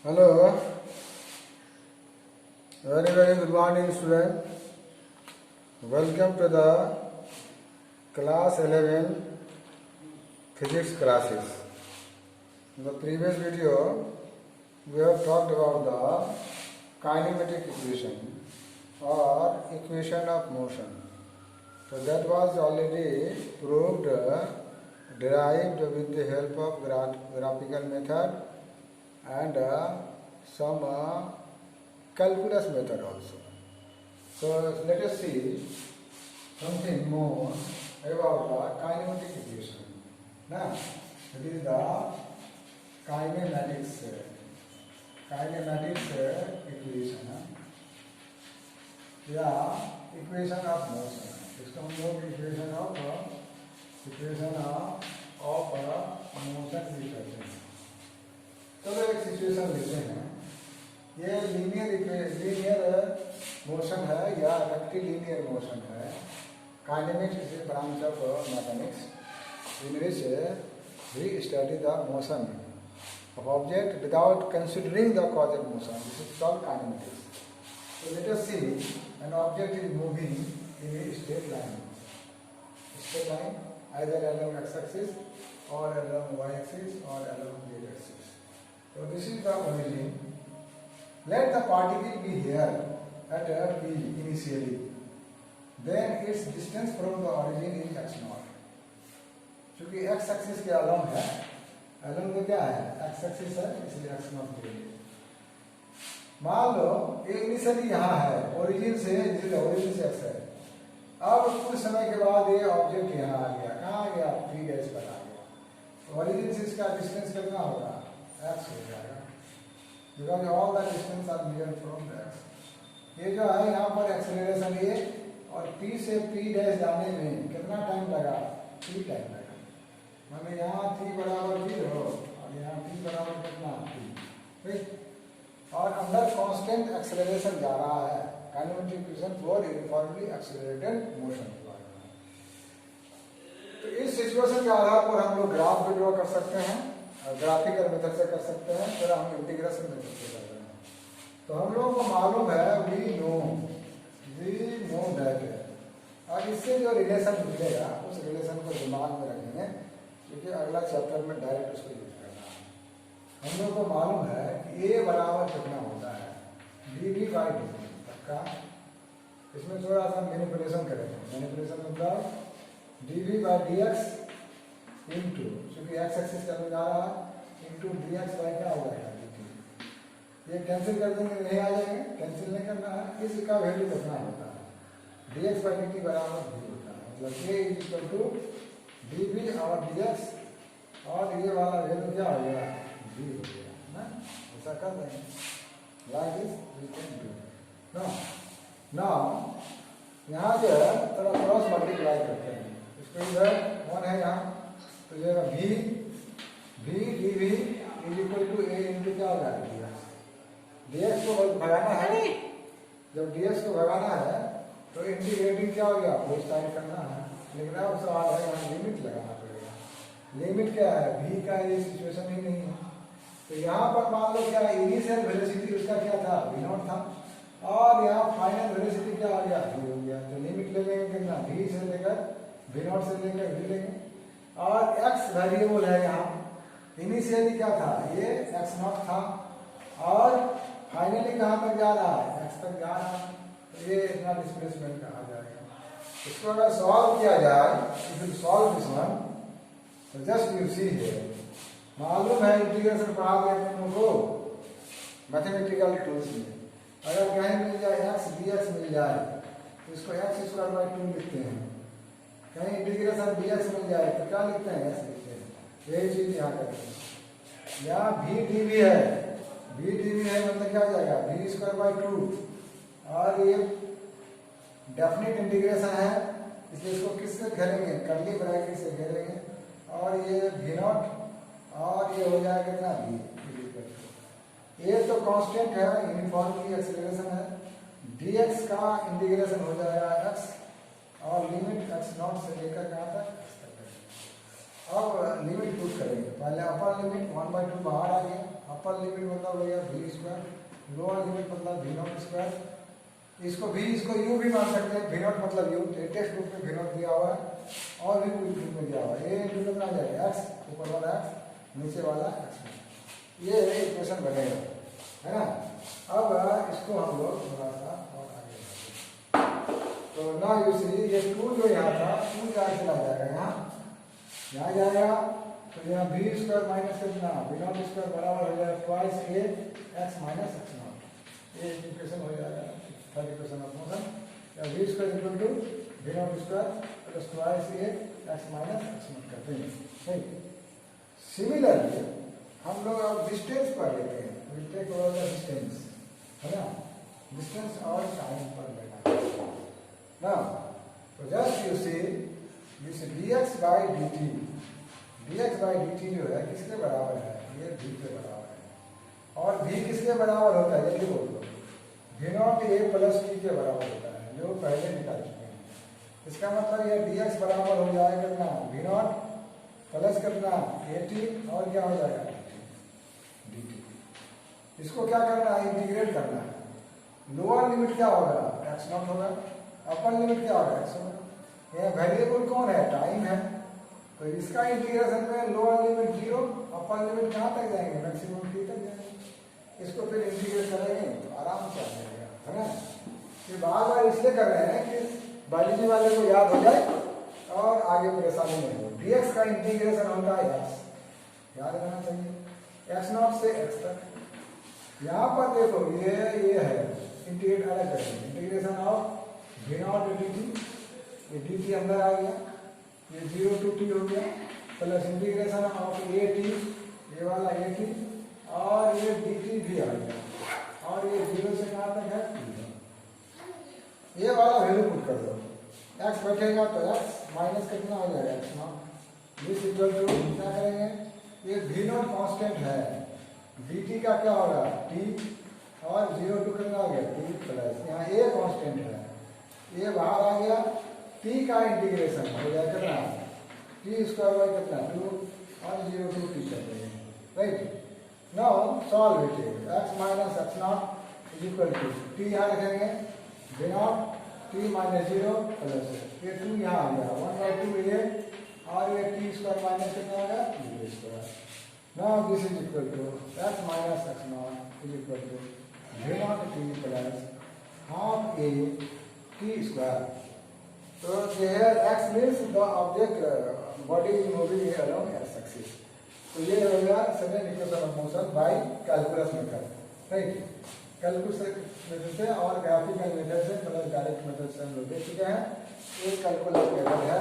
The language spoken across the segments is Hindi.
Hello, very good morning, student. Welcome to the class 11 physics classes. In the previous video, we have talked about the kinematic equation or equation of motion. So that was already proved, derived with the help of graphical method and some calculus method also. So let us see something more about the kinematic equation. Now, it is the kinematics equation. Yeah, equation of motion. इसको हम लोग equation of motion भी कहते हैं. चलो एक सिचुएशन लेते हैं. ये लीनियर मोशन है या रेक्टिलिनियर मोशन है. Kinematics is a branch of mathematics in which we study the motion of object without considering the causal motion. This is called kinematics. So let us see, an object is moving in a straight line. Straight line either along x-axis or along y-axis or along z-axis. So this is the origin. Let the particle be here at P initially. Then its distance from the origin is x0. चूँकि x-axis के along है, along में क्या है? x-axis है, इसलिए x0 लेंगे. मान लो ये इनिशियली यहाँ है, origin से x है. अब कुछ समय के बाद ये ऑब्जेक्ट यहाँ आ गया. कहाँ आ गया? P डैश पर आ गया. origin से इसका डिस्टेंस कितना होगा? x हो जाएगा. Because all the distance are measured from the x. ये जो है यहाँ पर एक्सेलरेशन ये और P से P डैश जाने में कितना टाइम लगा? T टाइम लगा. माने यहाँ T बराबर 0 और यहाँ T बराबर कितना? T. ठीक. और अंदर कांस्टेंट एक्सेलरेशन जा रहा है. Kinematic equation for uniformly accelerated motion. तो इस सिचुएशन के आधार पर हम लोग ग्राफ भी ड्रॉ कर सकते हैं, ग्राफिकल मेथड से कर सकते हैं, फिर हम इंटीग्रेशन मेथड से कर रहे हैं. तो हम लोगों को मालूम है वी नो दैट. और इससे जो रिलेशन मिलेगा उस रिलेशन को दिमाग में रखेंगे क्योंकि अगला चैप्टर में डायरेक्ट उसको यूज करना है. हम लोग को मालूम है कि ए बराबर कितना होता है? D by D. पक्का. इसमें थोड़ा सा मैनिपुलेशन करेंगे. मैनिपुलेशन मतलब D by D x into, क्योंकि एक्स एक्सिस का जा रहा है, इंटू डी एक्स बाई क्या हो जाएगा? ये कैंसिल कर देंगे, नहीं आ जाएंगे. कैंसिल नहीं करना है. इसका वैल्यू कितना होता है? D X by D T बराबर भी होता है. मतलब A is equal to D B और डी एक्स और ये वाला वैल्यू क्या हो गया? डी हो गया ना. ऐसा कर देंगे. Like this we can do. Now यहाँ जो है थोड़ा क्रॉस मल्टीप्लाई करते हैं. इसको इधर 1 है यहाँ, तो ये भी d v is equal to a into क्या हो जाएगा? डीएक्स को भगाना है. जब डीएक्स को भगाना है तो इंटीग्रेटिंग क्या हो गया? बोथ साइड करना है. लेकिन अब सवाल है यहाँ लिमिट लगाना पड़ेगा. लिमिट क्या है? v का ये सिचुएशन ही नहीं है. तो यहाँ पर मान लो क्या इनिशियल वेलोसिटी उसका क्या था? v0 था. और यहाँ फाइनल वेलोसिटी क्या आ गया? v हो गया. तो लिमिट ले लेंगे कितना? v से लेकर v0 से लेकर v लेंगे. और x वेरिएबल है यहाँ. इनिशियली क्या था? ये x0 था और फाइनली कहाँ तक जा रहा है? x तक जा रहा है. तो ये इतना डिस्प्लेसमेंट कहा जाएगा. इसको अगर सॉल्व किया जाए, if you solve this one, तो जस्ट यू सी हियर. मालूम है इंटीग्रेशन पढ़ा दिया तुम लोगों को मैथमेटिकल टूल्स में. अगर कहीं मिल जाए x dx मिल जाए तो इसको x स्क्वायर बाई 2 लिखते हैं. कहीं इंटीग्रेशन dx मिल जाए तो क्या लिखते हैं? x लिखते हैं. यही चीज यहाँ करते हैं. यहाँ v dv है. v dv है मतलब क्या हो जाएगा? v square by 2. और ये डेफिनेट इंटीग्रेशन है इसलिए इसको किससे घेरेंगे? कर्ली ब्रैकेट से घेरेंगे. और ये v0 और ये हो जाएगा कितना? v. ये तो कांस्टेंट है, यूनिफॉर्मली एक्सेलरेशन है. dx का इंटीग्रेशन हो जाएगा x और लिमिट x0 से लेकर कहाँ तक? x तक. अब लिमिट पुट करेंगे। पहले अपर लिमिट 1/2 बाहर आ गया, अपर लिमिट मतलब हो गया v स्क्वायर, लोअर लिमिट मतलब v नॉट स्क्वायर। इसको v इसको u भी मान सकते हैं, v नॉट मतलब u, टेस्ट बुक में v नॉट दिया हुआ है और भी पूरी बुक में दिया हुआ है। ये इंटू कितना आ जाएगा x, ऊपर वाला x नीचे वाला x, ये इक्वेशन बनेगा, है ना। अब इसको हम लोग थोड़ा सा और आगे बढ़ेंगे। तो ना यू सी ये 2 जो यहाँ था 2 यहाँ चला जाएगा, यहाँ जाएगा तो यहाँ v स्क्वायर माइनस कितना v नॉट स्क्वायर बराबर हो जाएगा twice a x minus x not. ये इक्वेशन हो जाएगा थर्ड इक्वेशन ऑफ मोशन, या v square equal to v not square plus twice a x minus x not करते हैं, ठीक। सिमिलरली हम लोग अब डिस्टेंस पर लेते हैं, will take over the distance, है ना, डिस्टेंस और टाइम पर लेना ना। तो just you see this dx by dt, dx by dt जो है किसके बराबर है, ये v के बराबर है। और v किसके बराबर होता है, जल्दी बोल दो, v not a plus t के बराबर होता है, जो पहले निकाल चुके हैं। इसका मतलब ये dx बराबर हो जाएगा कितना v नॉट प्लस कितना at और क्या हो जाएगा dt। इसको क्या करना है, इंटीग्रेट करना है। लोअर लिमिट क्या होगा x नॉट होगा, अपर लिमिट क्या होगा x होगा। यह वेरिएबल कौन है, टाइम है। तो इसका इंटीग्रेशन में लोअर लिमिट 0, अपर लिमिट कहाँ तक जाएंगे, मैक्सिमम t तक जाएंगे। इसको फिर इंटीग्रेट करेंगे तो आराम से आ जाएगा, है ना। ये बार बार इसलिए कर रहे हैं कि बायोलॉजी वाले को याद हो जाए और आगे परेशानी नहीं हो। dx का इंटीग्रेशन होता है x, याद रहना चाहिए, x नॉट से x तक। यहाँ पर देखो ये है इंटीग्रेट अलग करेंगे, integration of v not dt, ये dt अंदर आ गया, ये 0 to t हो गया, प्लस इंटीग्रेशन ऑफ at, ये वाला at और ये dt भी आ गया, और ये 0 से कहाँ तक है ये वाला वैल्यू पुट कर दो। x बैठेगा तो x माइनस कितना हो जाएगा x not, this equal to क्या करेंगे, ये v नॉट कांस्टेंट है, dt का क्या होगा t, और 0 to कितना आ गया t प्लस यहाँ a कांस्टेंट है, ये बाहर आ गया, t का इंटीग्रेशन हो जाएगा कितना t स्क्वायर बाई कितना 2 और 0 to t कर देंगे, right. Now solve it, x minus x not is equal to t यहाँ रखेंगे v not t minus 0 plus ये 2 यहाँ आ गया 1/2 ये, और ये t स्क्वायर माइनस कितना आ गया t square. Now this is equal to x minus x not is equal to v not t plus half a t square. So here x means the object body is moving along x axis. तो ये हो गया second equation of motion by calculus method, right. Calculus method से और ग्राफिकल मेथड से प्लस डायरेक्ट मेथड से हम लोग देख चुके हैं। ये कैलकुलस मेथड है,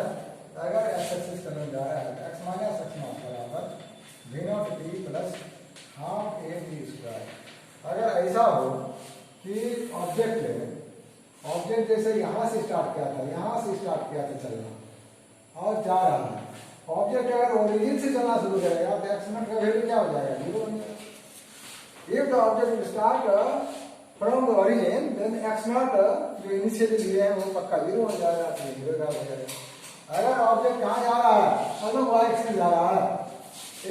अगर x एक्सिस करने जा रहा है x माइनस x नॉट बराबर v not t plus half a t square. अगर ऐसा हो कि ऑब्जेक्ट जैसे यहाँ से स्टार्ट किया था, यहाँ से स्टार्ट किया था चलना और जा रहा है, ऑब्जेक्ट अगर ओरिजिन से चलना शुरू करेगा तो x नॉट का वैल्यू क्या हो जाएगा 0 हो जाएगा। If the object start from the origin then x not जो इनिशियली लिए है वो पक्का 0 हो जाएगा, तो 0 का हो जाएगा। अगर ऑब्जेक्ट कहाँ जा रहा है, अलग y एक्सिस जा रहा है,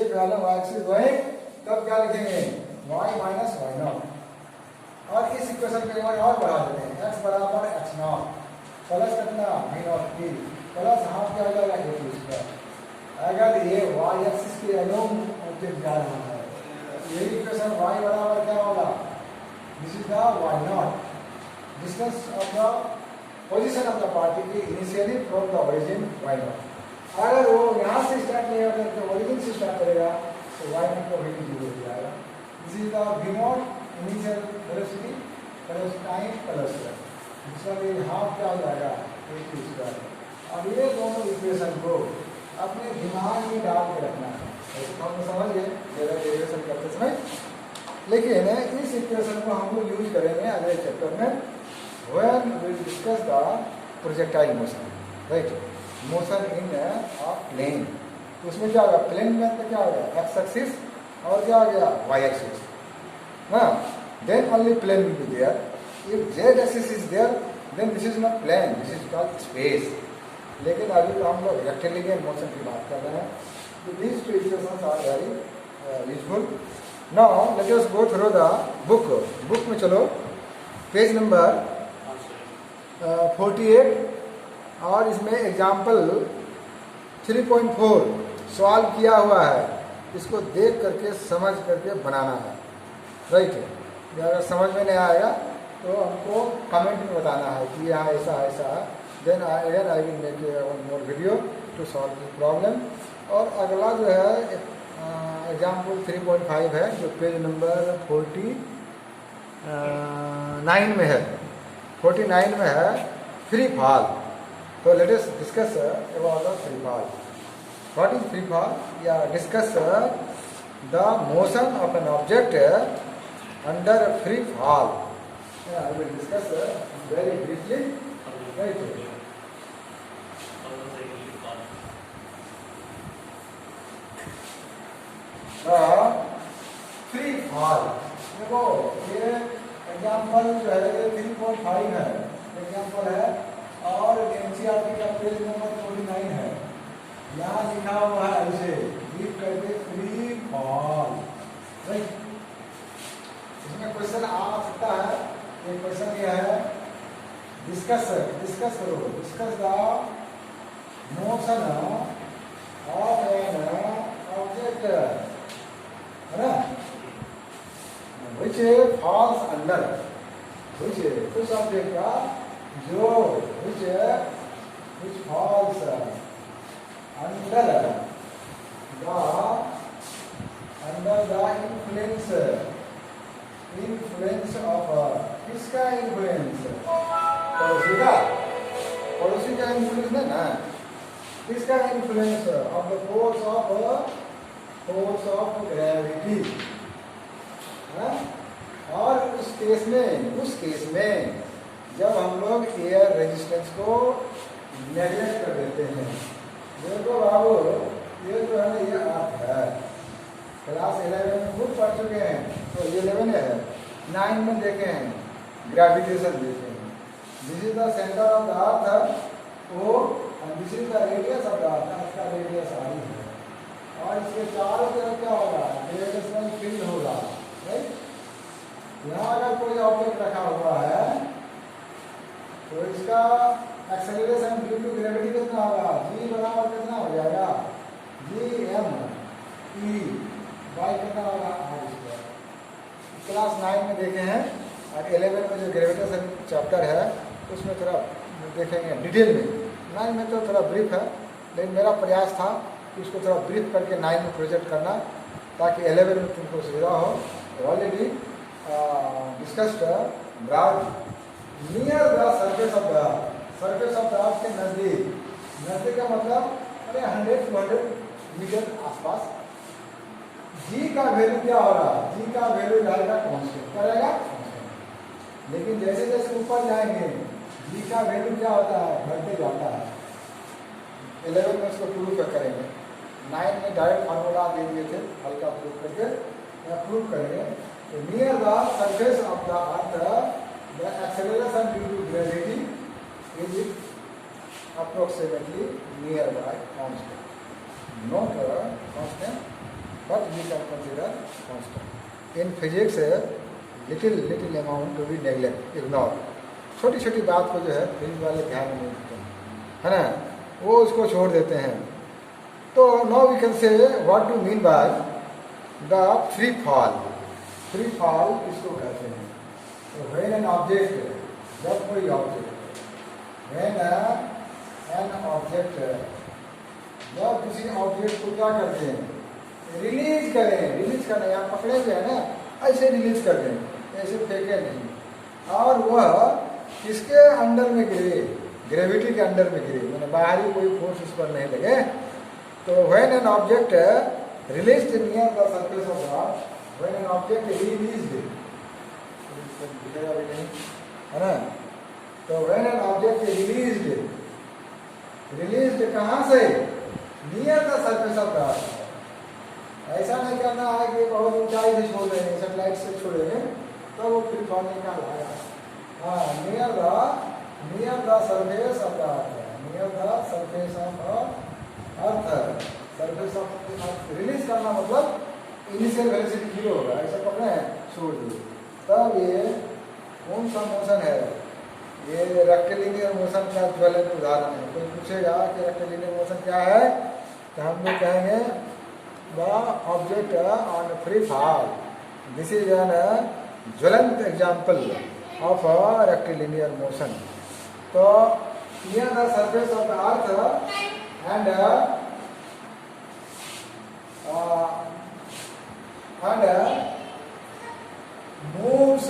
एक अलग y एक्सिस वही, तब क्या लिखेंगे y माइनस y नॉट। और इस इक्वेशन को और बढ़ा देते हैं, x बराबर x नॉट प्लस कितना v not t plus half क्या हो जाएगा a t स्क्वायर। अगर ये y एक्सिस के अलोंग ऑब्जेक्ट जा रहा है, यही इक्वेशन y बराबर क्या होगा, this is the y not distance of the position of the particle initially from the origin y not. अगर वो यहाँ से स्टार्ट नहीं होगा तो ओरिजिन से स्टार्ट करेगा तो y नॉट का वैल्यू 0 हो जाएगा। This is the v not initial velocity plus time plus दूसरा ये हाफ क्या हो जाएगा a t स्क्वायर। अब ये दोनों इक्वेशन को अपने दिमाग में डाल के रखना है, ऐसे तो हम समझ गए डेरिवेशन करते समय, लेकिन इस इक्वेशन को हम लोग यूज करेंगे अगले चैप्टर में when we discuss the projectile motion, right, motion in a plane. उसमें क्या होगा, प्लेन में तो क्या होगा x एक्सिस और क्या हो गया y एक्सिस, हाँ, then only plane will be there. If z axis is there, then this is not plane, this is called space. लेकिन अभी तो हम लोग रेक्टेलिनियर मोशन की बात कर रहे हैं, So these two equations are very useful. Now let us go through the book. Book में चलो पेज नंबर 48 और इसमें एग्जाम्पल 3.4 सॉल्व किया हुआ है। इसको देख करके समझ करके बनाना है, राइट। अगर समझ में नहीं आएगा तो हमको कमेंट में बताना है कि यहाँ ऐसा ऐसा, then I will make one more video to solve this problem. और अगला जो है एग्जाम्पल 3.5 है जो पेज नंबर 49 में है, 49 में है फ्री फॉल। तो let us discuss about the free fall. What is free fall? या discuss the motion of an object under free fall. I will discuss very briefly, right. Free fall, देखो ये एग्जाम्पल जो है 3.5 है, एग्जाम्पल है और एनसीईआरटी का पेज नंबर 49 है। यहाँ लिखा हुआ है ऐसे रीड करके फ्री फॉल, राइट। इसमें क्वेश्चन आ सकता है। एक क्वेश्चन यह है डिस्कस करो, discuss the motion of an object, है ना, which falls under, which object का जो which falls under the influence of किसका influence? पड़ोसी का influence है ना। किसका influence? of the force of gravity, है? और उस केस में जब हम लोग एयर रेजिस्टेंस को नेगलेक्ट कर देते हैं। देखो बाबू, ये जो है ना ये अर्थ है, क्लास 11 में खूब पढ़ चुके हैं, तो ये 11 है। 9 में देखे हैं ग्रेविटेशन, देखे हैं this is the centre of the earth O and this is the radius of the earth. का रेडियस आई है और इसके चारों तरफ क्या होगा? ग्रेविटेशनल फील्ड होगा, राइट। यहाँ अगर कोई ऑब्जेक्ट रखा हुआ है तो इसका एक्सेलरेशन ड्यू टू ग्रेविटी कितना होगा? जी बराबर कितना हो जाएगा? GME बाई कितना होगा? R²। क्लास 9 में देखे हैं और 11 में जो ग्रेविटेशन चैप्टर है उसमें थोड़ा देखेंगे डिटेल में। 9 में तो थोड़ा ब्रीफ है, लेकिन मेरा प्रयास था कि उसको थोड़ा ब्रीफ करके 9 में प्रोजेक्ट करना ताकि 11 में तुमको सुविधा हो। Already discussed broad near the surface of the earth के नजदीक का मतलब अरे 100-200 मीटर आसपास। जी का वैल्यू क्या हो रहा? जी का वैल्यू रहेगा कांस्टेंट, क्या रहेगा? कांस्टेंट। लेकिन जैसे जैसे ऊपर जाएंगे जी का वैल्यू क्या होता है? बढ़ते जाता है। 11 में इसको प्रूव करेंगे, 9 में डायरेक्ट फार्मूला दे दिए थे, हल्का प्रूव करके प्रूव करेंगे। तो near the surface of the earth the acceleration due to gravity is approximately nearby constant, not constant but we can consider constant. In physics little amount to be neglect, ignore। छोटी छोटी बात को जो है फिजिक्स वाले ध्यान में नहीं देते हैं, है ना, वो उसको छोड़ देते हैं। तो now we can say what do mean by the free fall. Free fall किसको कहते हैं? तो व्हेन एन ऑब्जेक्ट, जब कोई ऑब्जेक्ट, व्हेन एन ऑब्जेक्ट, जब किसी ऑब्जेक्ट को क्या करते हैं? रिलीज करें। रिलीज करना, यहाँ पकड़े हुए हैं ना, ऐसे रिलीज कर दें, ऐसे फेंके नहीं। और वह किसके अंडर में गिरे? ग्रेविटी के अंडर में गिरे, मैंने बाहरी कोई फोर्स उस पर नहीं लगे। तो when an object released near the surface of the earth, when an object released, दिखेगा भी नहीं, है ना। तो व्हेन एन ऑब्जेक्ट रिलीज्ड कहाँ से? Near the surface of the अर्थ। ऐसा नहीं करना है कि बहुत ऊंचाई से छोड़ देंगे, सेटेलाइट से छोड़ेंगे तो वो फ्री फॉल निकाल आएगा। हाँ, near the surface of the earth, near the surface of earth surface of release करना मतलब इनिशियल वेलोसिटी 0 होगा, ऐसा पकड़े हैं, छोड़ दिए। तब ये कौन सा मोशन है? ये रेक्टिलिनियर मोशन का ज्वलंत उदाहरण है। कोई पूछेगा कि रेक्टिलिनियर मोशन क्या है, तो हम लोग कहेंगे the object on free fall, this is an ज्वलंत एग्जाम्पल ऑफ रेक्टिलिनियर मोशन। तो near the surface of the earth and moves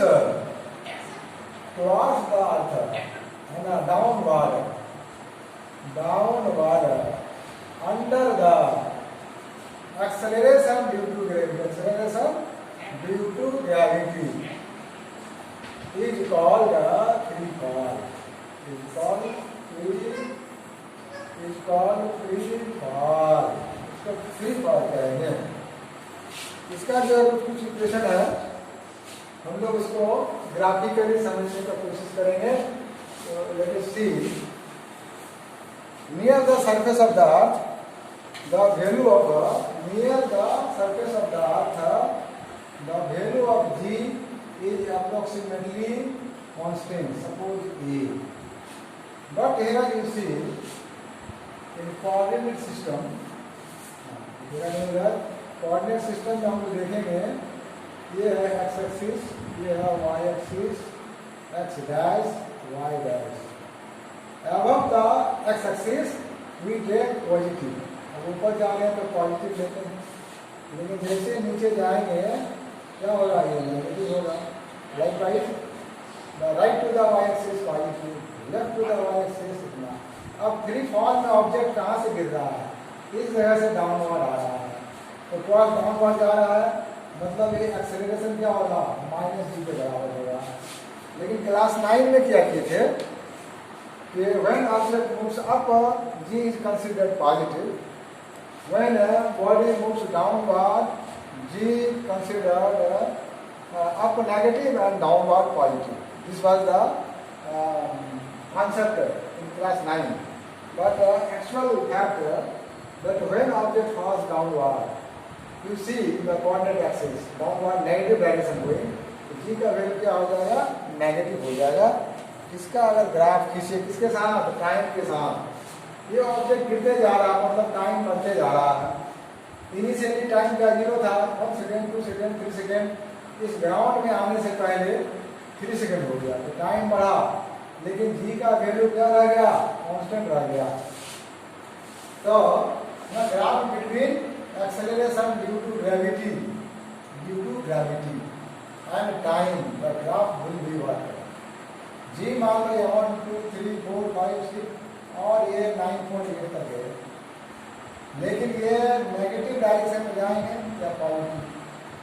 towards the earth and downward under the acceleration due to gravity is called free fall. इसको फ्री फॉल कहेंगे। इसका जो कुछ इक्वेशन है, हम लोग इसको ग्राफिकली समझने का कोशिश करेंगे। तो let us see, near the surface of the earth the value of near the surface of the earth the value of g is approximately constant, suppose a, but here you see in coordinate system, coordinate system में हम लोग देखेंगे, ये है एक्स एक्सिस, ये है y axis, x dash y dash. Above the x axis we take positive, अब ऊपर जा रहे हैं तो पॉजिटिव लेते हैं, लेकिन जैसे नीचे जाएंगे क्या होगा, ये नेगेटिव होगा। Likewise the right to the y axis positive, left to the y axis इतना। अब फ्री फॉल में ऑब्जेक्ट कहाँ से गिर रहा है, इस जगह से डाउनवर्ड आ रहा है, तो क्रॉस डाउनवर्ड जा रहा है, मतलब ये एक्सेलरेशन क्या होगा, -g के बराबर होगा। लेकिन क्लास 9 में क्या किए थे कि when object moves up g is considered positive, when body moves downward g considered up negative and downward positive. This was the concept in class 9, but actual fact that when object falls downward, you see in the coordinate axis downward negative direction going, तो g का वैल्यू क्या हो जाएगा, नेगेटिव हो जाएगा। इसका अगर ग्राफ खींचे किसके साथ, टाइम के साथ, ये ऑब्जेक्ट गिरते जा रहा है, मतलब टाइम बढ़ते जा रहा है। इनिशियली टाइम का 0 था, 1 सेकेंड 2 सेकेंड 3 सेकेंड, इस ग्राउंड में आने से पहले 3 सेकेंड हो गया, तो टाइम बढ़ा, लेकिन g का वैल्यू क्या रह गया, कांस्टेंट रह गया। तो the graph between acceleration due to gravity and time, the graph will be what, g मान लो 1 2 3 4 5 6 और ये 9.8 तक है, लेकिन ये नेगेटिव डायरेक्शन में जाएंगे या पॉजिटिव,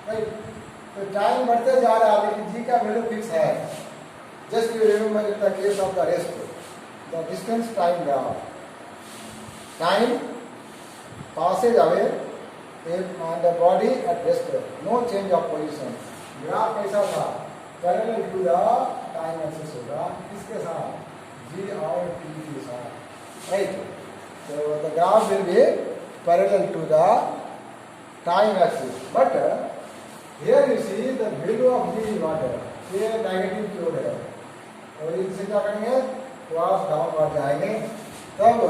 राइट। तो टाइम बढ़ते जा रहा है, लेकिन g का वैल्यू फिक्स है। Just you remember in the case of the rest, the distance time graph, time passes away and the body at rest, no change of position। Graph कैसा था, parallel to the time axis होगा, किसके साथ, g और t के साथ, राइट। So the graph will be parallel to the time axis, but here you see the value of g is what है, ये नेगेटिव की ओर है, और इनसे क्या करेंगे, क्रॉस डाउनवर्ड जाएंगे, तब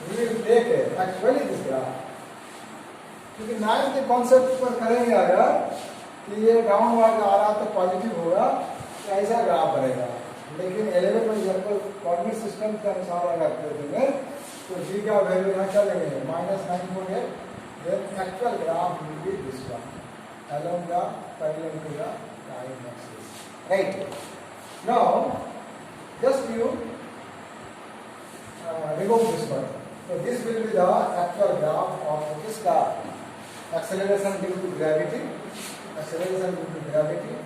we will take actually this graph. क्योंकि 9 के कॉन्सेप्ट पर करेंगे अगर कि ये डाउनवर्ड आ रहा तो पॉजिटिव होगा, तो ऐसा ग्राफ बनेगा। लेकिन 11 में एग्जाम्पल कोऑर्डिनेट सिस्टम के अनुसार अगर देखेंगे तो g का वैल्यू यहाँ क्या लेंगे, -9.8, then actual graph will be this one along the parallel to the time axis, right। Now just you remove this one, so this will be the actual graph of this acceleration due to gravity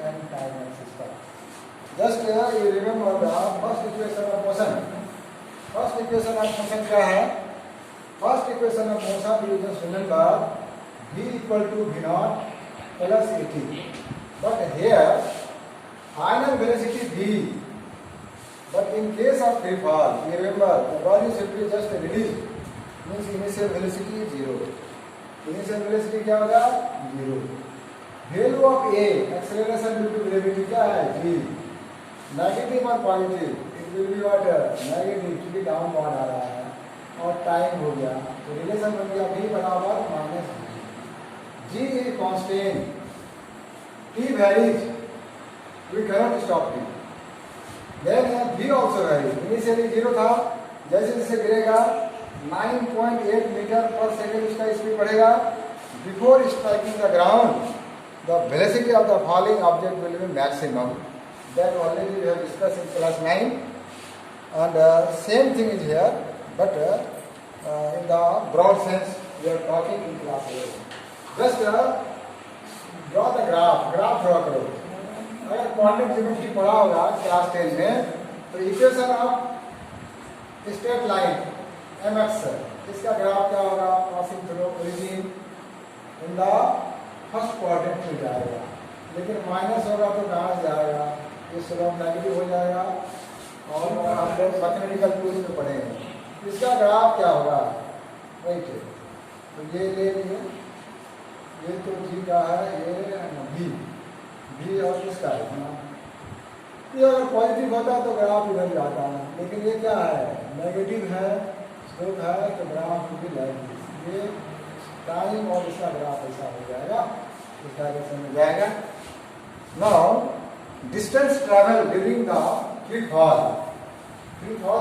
and time axis का। Just you remember the first equation of motion। First equation of motion क्या है, first equation of motion you just remember v equal to v naught plus at, but here final velocity v, but in case of free fall, you remember the body should be just released means initial velocity 0। Initial velocity क्या होगा? 0। Value of a acceleration due to gravity क्या है? g। नेगेटिव और positive, it will be what? Negative, क्योंकि डाउनवर्ड आ रहा है। और टाइम हो गया तो रिलेशन बन गया v बराबर minus g is constant, t varies, we cannot stop t। Then v also varies, initially 0 था, जैसे जैसे गिरेगा 9.8 मीटर पर सेकेंड इसका स्पीड बढ़ेगा। Before striking the ground the velocity of the falling object will be maximum. That already we have discussed in class 9 and same thing is here, but in the broad sense we are talking in class 8. Just draw the graph draw करो। अगर कोऑर्डिनेट ज्योमेट्री पढ़ा होगा क्लास 10 में तो equation of straight line mx, इसका ग्राफ क्या होगा? Passing through origin in the first quadrant में जाएगा, लेकिन माइनस होगा तो कहाँ जाएगा? ये स्लोप नेगेटिव हो जाएगा और हम लोग मैथमेटिकल टूल्स में पढ़ेंगे। इसका ग्राफ क्या होगा? राइट, तो ये ले लीजिए, ये तो जी का है, ये भी और किसका है ना? ये अगर पॉजिटिव होता तो ग्राफ इधर जाता है, लेकिन ये क्या है? नेगेटिव है, स्लोप है, तो ग्राफ भी लाइक ये टाइम और इसका ग्राफ ऐसा हो जाएगा, इस डायरेक्शन में जाएगा। Now distance travel during the free fall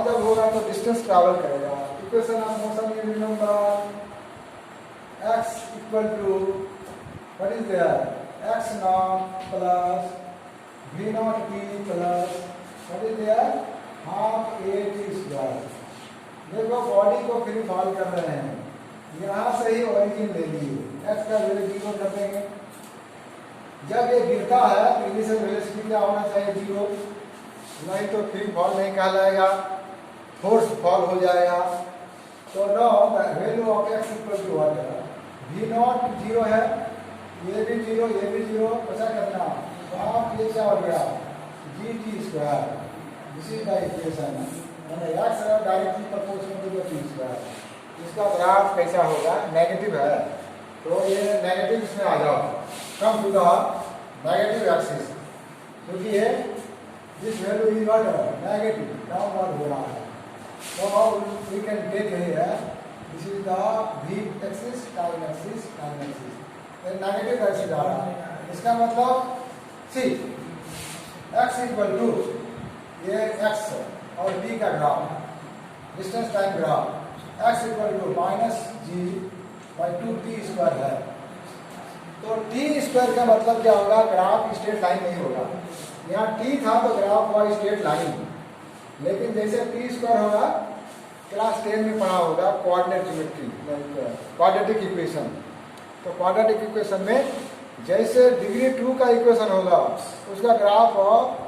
जब होगा तो डिस्टेंस ट्रैवल करेगा। Equation of motion you remember, x equal to what is there? x not plus v not t plus what is there? Half a t square. देखो बॉडी को फ्री फॉल कर रहे हैं, यहाँ से ही ओरिजिन ले लीजिए, x का वैल्यू 0 कर देंगे। जब ये गिरता है तो इनिशियल वेलोसिटी क्या होना चाहिए? 0, नहीं तो फ्री फॉल नहीं कहलाएगा, फोर्स फॉल हो जाएगा। तो know the value of x equal to what है? v नॉट 0 है, ये भी 0, ये भी 0, ऐसा करना। तो आप ये क्या हो गया? gt square. This is the equation, यानी x directly proportional to the t square. इसका ग्राफ कैसा होगा? नेगेटिव है, तो ये नेगेटिव इसमें आ जाओ, come to the negative axis, क्योंकि ये this value is not negative, downward हो रहा है। तो we can take here this is the v axis, time axis, time axis, ये नेगेटिव एक्सिस आ रहा है। इसका मतलब सी x इक्वल टू ये x और t का graph, distance time graph, x equal to minus g by 2t square है। तो t स्क्वायर का मतलब क्या होगा? ग्राफ स्ट्रेट लाइन नहीं होगा। यहाँ t था तो ग्राफ हुआ स्ट्रेट लाइन, लेकिन जैसे t स्क्वायर होगा, क्लास 10 में पढ़ा होगा कोऑर्डिनेट ज्योमेट्री, क्वाड्रेटिक इक्वेशन। तो क्वाड्रेटिक इक्वेशन में जैसे डिग्री 2 का इक्वेशन होगा, उसका ग्राफ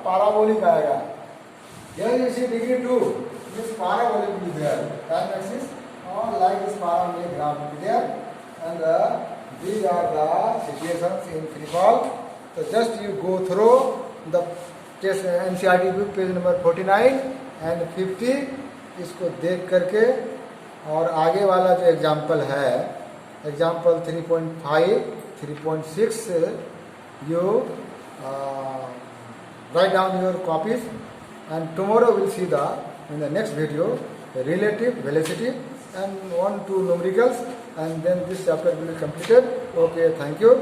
पैराबोलिक आएगा। यह इसी degree 2 this parabolic will be there, time axis or like this parabolic graph will be there, and these are the situations in free fall. So just you go through the test NCERT book page number 49 and 50, इसको देख करके और आगे वाला जो एग्जाम्पल है, example 3.5, 3.6, you write down your copies, and tomorrow we'll see the in the next video the relative velocity and 1-2 numericals, and then this chapter will be completed. Okay, thank you.